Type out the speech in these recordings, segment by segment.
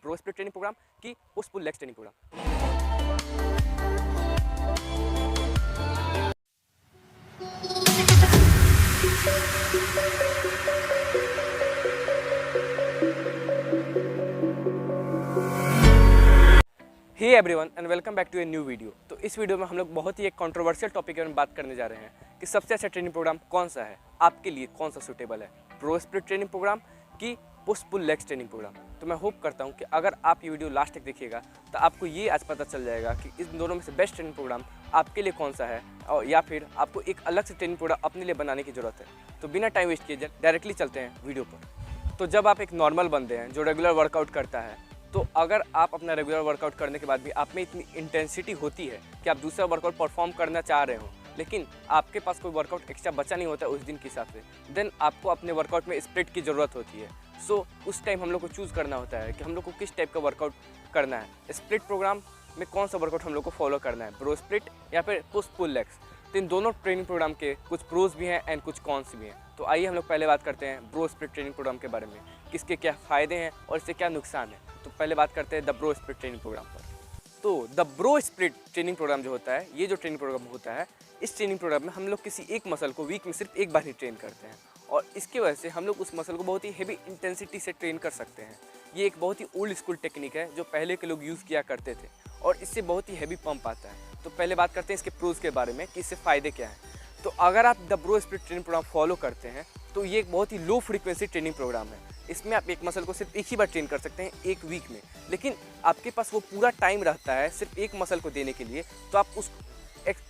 Pro split training programme की push pull legs training programme. Hey everyone and welcome back to a new video. तो इस video में हम लोग बहुत ही एक कंट्रोवर्शियल टॉपिक के बारे में बात करने जा रहे हैं कि सबसे अच्छा ट्रेनिंग प्रोग्राम कौन सा है, आपके लिए कौन सा सूटेबल है, प्रो स्प्लिट ट्रेनिंग प्रोग्राम की push pull legs training programme. तो मैं होप करता हूं कि अगर आप ये वीडियो लास्ट तक देखिएगा तो आपको ये आज पता चल जाएगा कि इस दोनों में से बेस्ट ट्रेनिंग प्रोग्राम आपके लिए कौन सा है, और या फिर आपको एक अलग से ट्रेनिंग प्रोग्राम अपने लिए बनाने की ज़रूरत है। तो बिना टाइम वेस्ट किए डायरेक्टली चलते हैं वीडियो पर। तो जब आप एक नॉर्मल बंदे हैं जो रेगुलर वर्कआउट करता है, तो अगर आप अपना रेगुलर वर्कआउट करने के बाद भी आप में इतनी इंटेंसिटी होती है कि आप दूसरा वर्कआउट परफॉर्म करना चाह रहे हो, लेकिन आपके पास कोई वर्कआउट एक्स्ट्रा बचा नहीं होता उस दिन के हिसाब से, देन आपको अपने वर्कआउट में स्प्लिट की ज़रूरत होती है। सो उस टाइम हम लोग को चूज़ करना होता है कि हम लोग को किस टाइप का वर्कआउट करना है, स्प्लिट प्रोग्राम में कौन सा वर्कआउट हम लोग को फॉलो करना है, प्रो स्प्लिट या फिर पुश पुल लेग्स। तो इन दोनों ट्रेनिंग प्रोग्राम के कुछ प्रोज भी हैं एंड कुछ कॉन्स भी हैं। तो आइए हम लोग पहले बात करते हैं प्रो स्प्लिट ट्रेनिंग प्रोग्राम के बारे में, किसके क्या फ़ायदे हैं और इससे क्या नुकसान है। तो पहले बात करते हैं the pro split training programme पर। तो the pro split training programme जो होता है, ये जो ट्रेनिंग प्रोग्राम होता है, इस ट्रेनिंग प्रोग्राम में हम लोग किसी एक मसल को वीक में सिर्फ एक बार ही ट्रेन करते हैं, और इसकी वजह से हम लोग उस मसल को बहुत ही हेवी इंटेंसिटी से ट्रेन कर सकते हैं। ये एक बहुत ही ओल्ड स्कूल टेक्निक है जो पहले के लोग यूज़ किया करते थे, और इससे बहुत ही हेवी पंप आता है। तो पहले बात करते हैं इसके प्रोज के बारे में कि इससे फ़ायदे क्या हैं। तो अगर आप the pro split training programme follow करते हैं तो ये एक बहुत ही लो फ्रीक्वेंसी ट्रेनिंग प्रोग्राम है। इसमें आप एक मसल को सिर्फ एक ही बार ट्रेन कर सकते हैं एक वीक में, लेकिन आपके पास वो पूरा टाइम रहता है सिर्फ एक मसल को देने के लिए। तो आप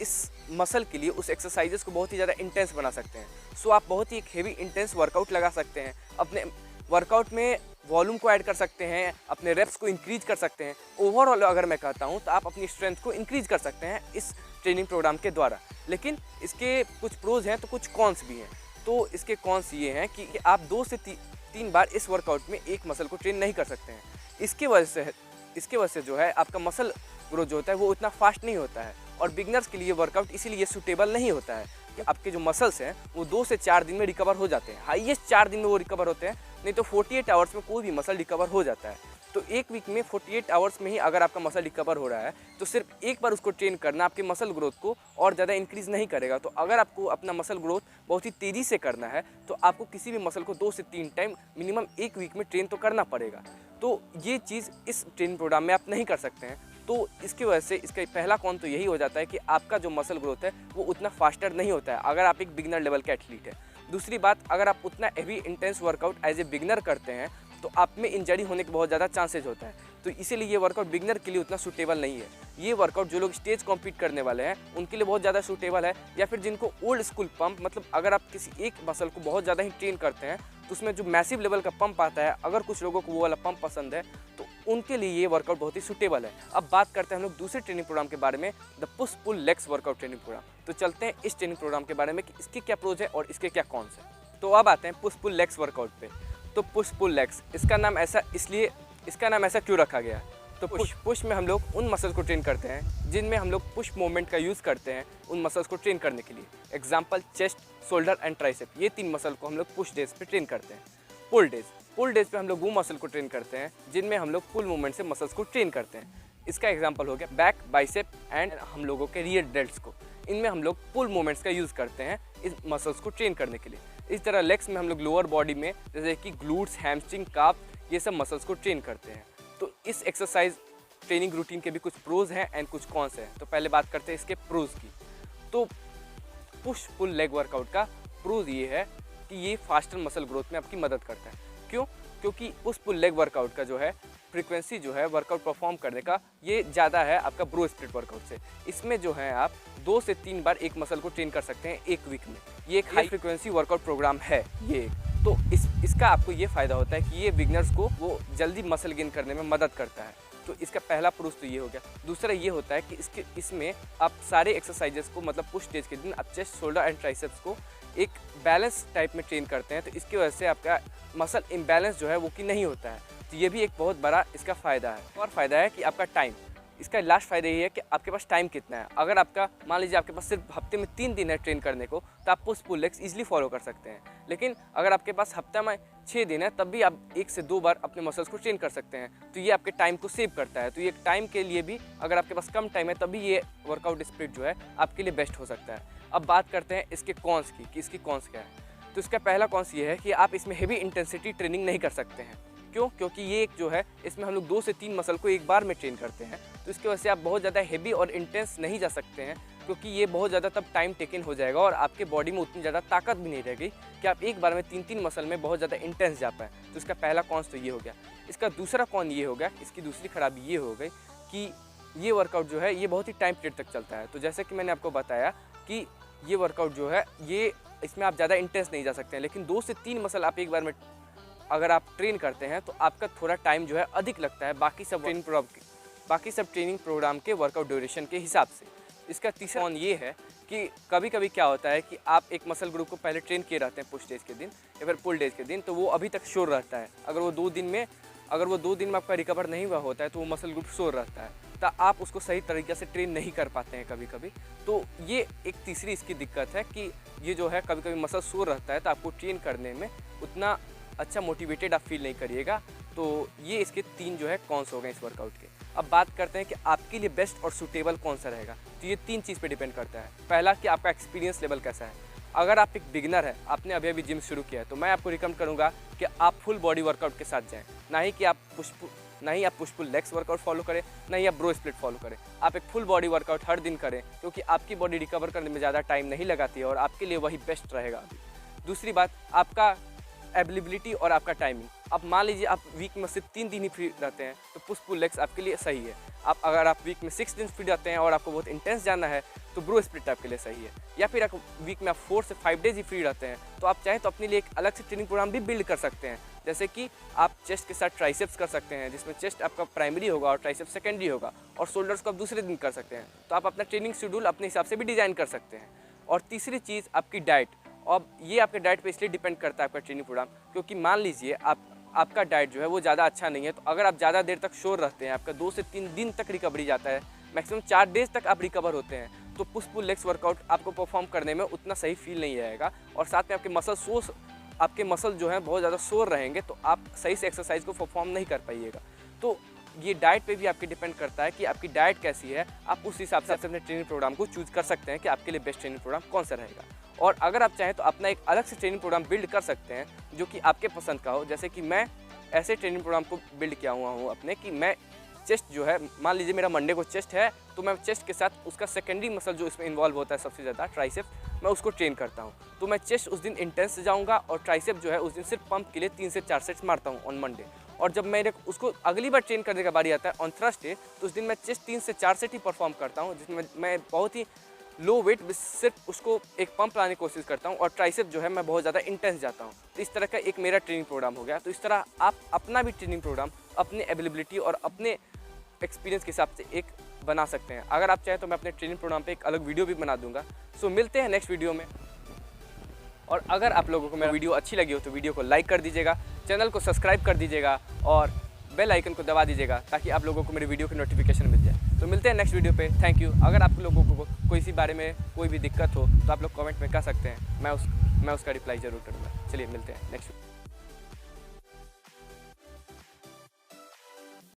इस मसल के लिए उस एक्सरसाइजेस को बहुत ही ज़्यादा इंटेंस बना सकते हैं। सो आप बहुत ही एक हेवी इंटेंस वर्कआउट लगा सकते हैं, अपने वर्कआउट में वॉल्यूम को ऐड कर सकते हैं, अपने रेप्स को इंक्रीज कर सकते हैं। ओवरऑल अगर मैं कहता हूँ तो आप अपनी स्ट्रेंथ को इंक्रीज कर सकते हैं इस ट्रेनिंग प्रोग्राम के द्वारा। लेकिन इसके कुछ प्रोज हैं तो कुछ कॉन्स भी हैं। तो इसके कॉन्स ये हैं कि आप 2 से 3 बार इस वर्कआउट में एक मसल को ट्रेन नहीं कर सकते हैं। इसके वजह से जो है आपका मसल ग्रोथ जो होता है वो उतना फास्ट नहीं होता है, और बिगनर्स के लिए वर्कआउट इसीलिए सूटेबल नहीं होता है कि आपके जो मसल्स हैं वो 2 से 4 दिन में रिकवर हो जाते हैं। हाईएस्ट 4 दिन में वो रिकवर होते हैं, नहीं तो 48 आवर्स में कोई भी मसल रिकवर हो जाता है। तो एक वीक में 48 आवर्स में ही अगर आपका मसल रिकवर हो रहा है तो सिर्फ एक बार उसको ट्रेन करना आपके मसल ग्रोथ को और ज़्यादा इंक्रीज़ नहीं करेगा। तो अगर आपको अपना मसल ग्रोथ बहुत ही तेज़ी से करना है तो आपको किसी भी मसल को 2 से 3 टाइम मिनिमम एक वीक में ट्रेन तो करना पड़ेगा। तो ये चीज़ इस ट्रेनिंग प्रोग्राम में आप नहीं कर सकते हैं। तो इसकी वजह से इसका पहला कौन तो यही हो जाता है कि आपका जो मसल ग्रोथ है वो उतना फास्टर नहीं होता है अगर आप एक बिगनर लेवल के एथलीट है। दूसरी बात, अगर आप उतना heavy intense workout as a beginner करते हैं तो आप में इंजरी होने के बहुत ज़्यादा चांसेज होता है। तो इसीलिए ये वर्कआउट बिगनर के लिए उतना सूटेबल नहीं है। ये वर्कआउट जो लोग स्टेज कॉम्पीट करने वाले हैं उनके लिए बहुत ज़्यादा सूटेबल है, या फिर जिनको ओल्ड स्कूल पंप, मतलब अगर आप किसी एक मसल को बहुत ज़्यादा ही ट्रेन करते हैं तो उसमें जो मैसिव लेवल का पंप आता है, अगर कुछ लोगों को वो वाला पंप पसंद है तो उनके लिए ये वर्कआउट बहुत ही सूटेबल है। अब बात करते हैं हम लोग दूसरे ट्रेनिंग प्रोग्राम के बारे में, the push pull legs workout training programme. तो चलते हैं इस ट्रेनिंग प्रोग्राम के बारे में कि इसके क्या प्रोज है और इसके क्या कॉन्स है। तो अब आते हैं पुश पुल लेग्स वर्कआउट पे। तो पुश पुल लेग्स, इसका नाम ऐसा क्यों रखा गया? तो पुश में हम लोग उन मसल्स को ट्रेन करते हैं जिनमें हम लोग पुश मूवमेंट का यूज़ करते हैं उन मसल्स को ट्रेन करने के लिए। Example chest, shoulder and tricep, ये 3 मसल को हम लोग पुश डेज पे ट्रेन करते हैं। पुल डेज पे हम लोग वो मसल को ट्रेन करते हैं जिनमें हम लोग पुल मूवमेंट से मसल्स को ट्रेन करते हैं। इसका एग्जांपल हो गया बैक, बाइसेप एंड हम लोगों के रियर डेल्ट्स को। इनमें हम लोग पुल मूवमेंट्स का यूज़ करते हैं इस मसल्स को ट्रेन करने के लिए। इस तरह लेग्स में हम लोग लोअर बॉडी में जैसे कि ग्लूट्स, हैमस्ट्रिंग, काफ, ये सब मसल्स को ट्रेन करते हैं। तो इस एक्सरसाइज ट्रेनिंग रूटीन के भी कुछ प्रोज हैं एंड कुछ कॉन्स हैं। तो पहले बात करते हैं इसके प्रोज की। तो पुश पुल लेग वर्कआउट का प्रोज ये है कि ये फास्टर मसल ग्रोथ में आपकी मदद करता है। क्यों? क्योंकि पुश पुल लेग वर्कआउट का जो है फ्रीक्वेंसी जो है वर्कआउट परफॉर्म करने का ये ज़्यादा है आपका प्रो स्प्लिट वर्कआउट से। इसमें जो है आप 2 से 3 बार एक मसल को ट्रेन कर सकते हैं एक वीक में। ये एक हाई फ्रीक्वेंसी वर्कआउट प्रोग्राम है ये। तो इसका आपको ये फ़ायदा होता है कि ये बिगनर्स को वो जल्दी मसल गेन करने में मदद करता है। तो इसका पहला प्रूफ तो ये हो गया। दूसरा ये होता है कि इसमें आप सारे एक्सरसाइजेस को, मतलब पुश डेज के दिन आप चेस्ट, शोल्डर एंड ट्राइसेप्स को एक बैलेंस टाइप में ट्रेन करते हैं। तो इसकी वजह से आपका मसल इम्बैलेंस जो है वो कि नहीं होता है। तो ये भी एक बहुत बड़ा इसका फ़ायदा है। और फ़ायदा है कि आपका टाइम, इसका लास्ट फ़ायदा ये है कि आपके पास टाइम कितना है। अगर आपका मान लीजिए आपके पास सिर्फ हफ्ते में 3 दिन है ट्रेन करने को, तो आप push pull legs easily follow कर सकते हैं। लेकिन अगर आपके पास हफ्ता में 6 दिन है, तब भी आप 1 से 2 बार अपने मसल्स को ट्रेन कर सकते हैं। तो ये आपके टाइम को सेव करता है। तो ये टाइम के लिए भी, अगर आपके पास कम टाइम है तभी ये वर्कआउट स्प्लिट जो है आपके लिए बेस्ट हो सकता है। अब बात करते हैं इसके कॉन्स की, कि इसकी कॉन्स क्या है। तो इसका पहला कॉन्स ये है कि आप इसमें हेवी इंटेंसिटी ट्रेनिंग नहीं कर सकते हैं। क्यों? क्योंकि ये एक जो है, इसमें हम लोग 2 से 3 मसल को एक बार में ट्रेन करते हैं। तो इसकी वजह से आप बहुत ज़्यादा हेवी और इंटेंस नहीं जा सकते हैं, क्योंकि ये बहुत ज़्यादा तब टाइम टेकन हो जाएगा और आपके बॉडी में उतनी ज़्यादा ताकत भी नहीं रहेगी कि आप एक बार में 3-3 मसल में बहुत ज़्यादा इंटेंस जा पाएँ। तो इसका पहला कॉन्स तो ये हो गया। इसका दूसरा कॉन ये हो गया, इसकी दूसरी खराबी ये हो गई कि ये वर्कआउट जो है ये बहुत ही टाइम पीरियड तक चलता है। तो जैसे कि मैंने आपको बताया कि ये वर्कआउट जो है ये इसमें आप ज़्यादा इंटेंस नहीं जा सकते हैं, लेकिन 2 से 3 मसल आप एक बार में अगर आप ट्रेन करते हैं तो आपका थोड़ा टाइम जो है अधिक लगता है बाकी सब ट्रेनिंग प्रोग्राम के वर्कआउट ड्यूरेशन के हिसाब से। इसका तीसरा कॉन ये है कि कभी कभी क्या होता है कि आप एक मसल ग्रुप को पहले ट्रेन किए रहते हैं पुश डेज के दिन या फिर पुल डेज के दिन, तो वो अभी तक शोर रहता है। अगर वो 2 दिन में आपका रिकवर नहीं हुआ होता है तो वो मसल ग्रुप शोर रहता है, तो आप उसको सही तरीके से ट्रेन नहीं कर पाते हैं कभी कभी। तो ये एक तीसरी इसकी दिक्कत है कि ये जो है कभी कभी मसल शोर रहता है, तो आपको ट्रेन करने में उतना अच्छा मोटिवेटेड आप फील नहीं करिएगा। तो ये इसके 3 जो है कॉन्स हो गए इस वर्कआउट के। अब बात करते हैं कि आपके लिए बेस्ट और सूटेबल कौन सा रहेगा। तो ये 3 चीज़ पे डिपेंड करता है। पहला कि आपका एक्सपीरियंस लेवल कैसा है। अगर आप एक बिगिनर है, आपने अभी अभी जिम शुरू किया है, तो मैं आपको रिकमेंड करूँगा कि आप फुल बॉडी वर्कआउट के साथ जाएँ, ना ही आप push pull legs workout follow करें, ना ही आप ब्रो स्प्लिट फॉलो करें। आप एक फुल बॉडी वर्कआउट हर दिन करें, क्योंकि आपकी बॉडी रिकवर करने में ज़्यादा टाइम नहीं लगाती है और आपके लिए वही बेस्ट रहेगा अभी। दूसरी बात, आपका अवेलेबिलिटी और आपका टाइमिंग। अब मान लीजिए आप वीक में सिर्फ 3 दिन ही फ्री रहते हैं, तो पुश पुल लेग्स आपके लिए सही है। अगर आप वीक में 6 दिन फ्री रहते हैं और आपको बहुत इंटेंस जाना है, तो ब्रो स्प्लिट आपके लिए सही है। या फिर आप वीक में 4 से 5 डेज ही फ्री रहते हैं, तो आप चाहें तो अपने लिए एक अलग से ट्रेनिंग प्रोग्राम भी बिल्ड कर सकते हैं। जैसे कि आप चेस्ट के साथ ट्राइसेप्स कर सकते हैं, जिसमें चेस्ट आपका प्राइमरी होगा और ट्राइसेप्स सेकेंडरी होगा, और शोल्डर्स को आप दूसरे दिन कर सकते हैं। तो आप अपना ट्रेनिंग शेड्यूल अपने हिसाब से भी डिज़ाइन कर सकते हैं। और तीसरी चीज़ आपकी डाइट। अब ये आपके डाइट पे इसलिए डिपेंड करता है आपका ट्रेनिंग प्रोग्राम, क्योंकि मान लीजिए आपका डाइट जो है वो ज़्यादा अच्छा नहीं है, तो अगर आप ज़्यादा देर तक शोर रहते हैं, आपका 2 से 3 दिन तक रिकवरी जाता है, मैक्सिमम 4 डेज तक आप रिकवर होते हैं, तो पुश पुल लेग्स वर्कआउट आपको परफॉर्म करने में उतना सही फील नहीं आएगा। और साथ में आपके मसल जो है बहुत ज़्यादा शोर रहेंगे, तो आप सही से एक्सरसाइज को परफॉर्म नहीं कर पाइएगा। तो ये डाइट पे भी आपके डिपेंड करता है कि आपकी डाइट कैसी है। आप उस हिसाब से अपने ट्रेनिंग प्रोग्राम को चूज़ कर सकते हैं कि आपके लिए बेस्ट ट्रेनिंग प्रोग्राम कौन सा रहेगा। और अगर आप चाहें तो अपना एक अलग से ट्रेनिंग प्रोग्राम बिल्ड कर सकते हैं जो कि आपके पसंद का हो। जैसे कि मैं ऐसे ट्रेनिंग प्रोग्राम को बिल्ड किया हुआ हूँ अपने, कि मैं चेस्ट जो है, मान लीजिए मेरा मंडे को चेस्ट है, तो मैं चेस्ट के साथ उसका सेकेंडरी मसल जो इसमें इन्वॉल्व होता है सबसे ज़्यादा, ट्राइसेप, मैं उसको ट्रेन करता हूँ। तो मैं चेस्ट उस दिन इंटेंस जाऊँगा और ट्राइसेप जो है उस दिन सिर्फ पंप के लिए 3 से 4 सेट्स मारता हूँ ऑन मंडे। और जब मेरे उसको अगली बार ट्रेन करने का बारी आता है ऑन थर्सडे, तो उस दिन मैं चेस्ट 3 से 4 सेट ही परफॉर्म करता हूँ, जिसमें मैं बहुत ही लो वेट सिर्फ उसको एक पंप लाने की कोशिश करता हूँ, और ट्राइसेप जो है मैं बहुत ज़्यादा इंटेंस जाता हूँ। तो इस तरह का एक मेरा ट्रेनिंग प्रोग्राम हो गया। तो इस तरह आप अपना भी ट्रेनिंग प्रोग्राम अपने अवेलेबिलिटी और अपने एक्सपीरियंस के हिसाब से एक बना सकते हैं। अगर आप चाहें तो मैं अपने ट्रेनिंग प्रोग्राम पे एक अलग वीडियो भी बना दूंगा। सो मिलते हैं नेक्स्ट वीडियो में। और अगर आप लोगों को मेरी वीडियो अच्छी लगी हो तो वीडियो को लाइक कर दीजिएगा, चैनल को सब्सक्राइब कर दीजिएगा और बेल आइकन को दबा दीजिएगा, ताकि आप लोगों को मेरी वीडियो की नोटिफिकेशन मिल जाए। तो मिलते हैं नेक्स्ट वीडियो पे। Thank you. अगर आप लोगों को कोई इसी बारे में कोई भी दिक्कत हो तो आप लोग कमेंट में कह सकते हैं, मैं उसका रिप्लाई ज़रूर करूँगा। चलिए मिलते हैं नेक्स्ट